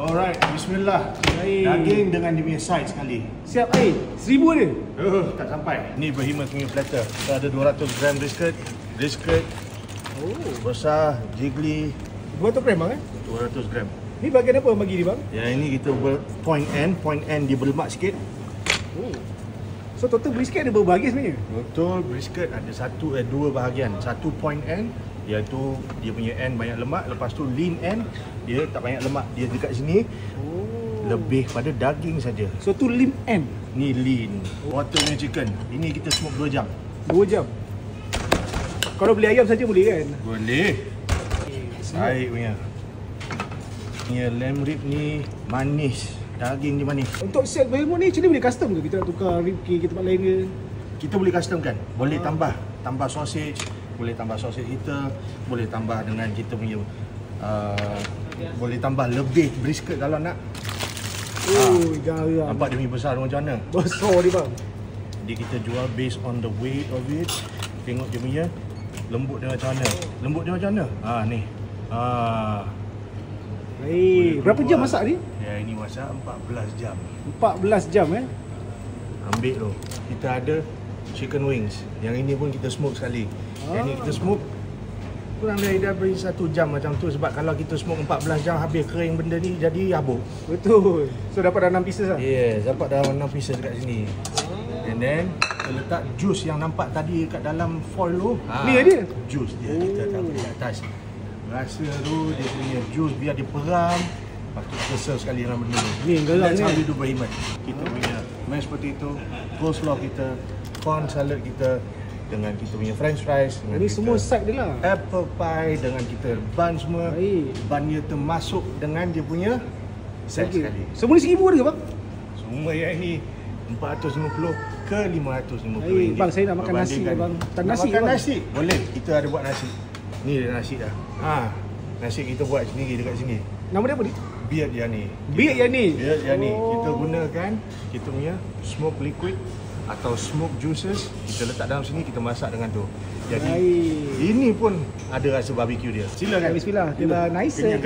Alright, bismillah. Daging dengan dia punya side sekali. Siap, 1000 dia. Tak sampai. Ni Behemoth punya platter. Kita ada 200 gram brisket. Brisket besar, jiggly. 200 gram bang 200 gram. Ni bagian apa bagi ni bang? Yang ini kita point end dia berlemak sikit. So total brisket ada berapa bahagian sebenarnya? Betul, brisket ada dua bahagian. Satu point end, iaitu dia punya end banyak lemak. Lepas tu lean end, dia tak banyak lemak. Dia dekat sini lebih pada daging saja. So tu lean end. Ni lean. Water punya chicken. Ini kita smoke 2 jam. 2 jam. Kalau beli ayam saja boleh kan? Boleh. Baik punya. Punya lamb rib ni manis. Daging dia manis. Untuk set Behemoth ni macam ni boleh custom ke? Kita nak tukar rib ke tempat lain ke? Kita boleh customkan. Boleh tambah sausage, boleh tambah sausage kita, boleh tambah dengan kita punya boleh tambah lebih brisket kalau nak. Garam. Nampak dia punya besar macam mana? Besar dia bang. Dia kita jual based on the weight of it. Tengok dia punya lembut dia macam mana. Lembut dia macam mana? Ni. Berapa jam masak ni? Ya, ini masak 14 jam. 14 jam Ambil tu. Kita ada chicken wings. Yang ini pun kita smoke sekali. Yang ni kita smoke kurang dari 1 jam macam tu. Sebab kalau kita smoke 14 jam habis kering benda ni jadi habuk. Betul. So dapat dah 6 pieces lah? Yes, dapat dah 6 pieces dekat sini. And then kita letak jus yang nampak tadi kat dalam foil tu. Ni dia? Jus dia kita taruh di atas. Rasa tu dia punya jus biar dia peram. Lepas tu kita serve sekali dengan benda ni. Ni yang geram ni. That's how we do Behemoth. Kita punya mashed potato, coleslaw kita, corn salad kita dengan kita punya french fries. Ini semua side dia lah. Apple pie dengan kita bun semua. Bun dia termasuk dengan dia punya set sekali. Semua ni 1000 ada ke bang? Semua yang ni 450 ke 550 ringgit. Bang, saya nak makan nasi bang. Tak nasi makan bang? nasi? Boleh, kita ada buat nasi. Ni dia nasi dah. Nasi kita buat sendiri dekat sini. Nama dia apa ni? Beard Yani. Beard Yani? Beard Yani. Kita gunakan kita punya smoke liquid atau smoke juices. Kita letak dalam sini, kita masak dengan tu. Jadi ini pun ada rasa barbecue dia. Silakan. Bismillah. Terima kasih.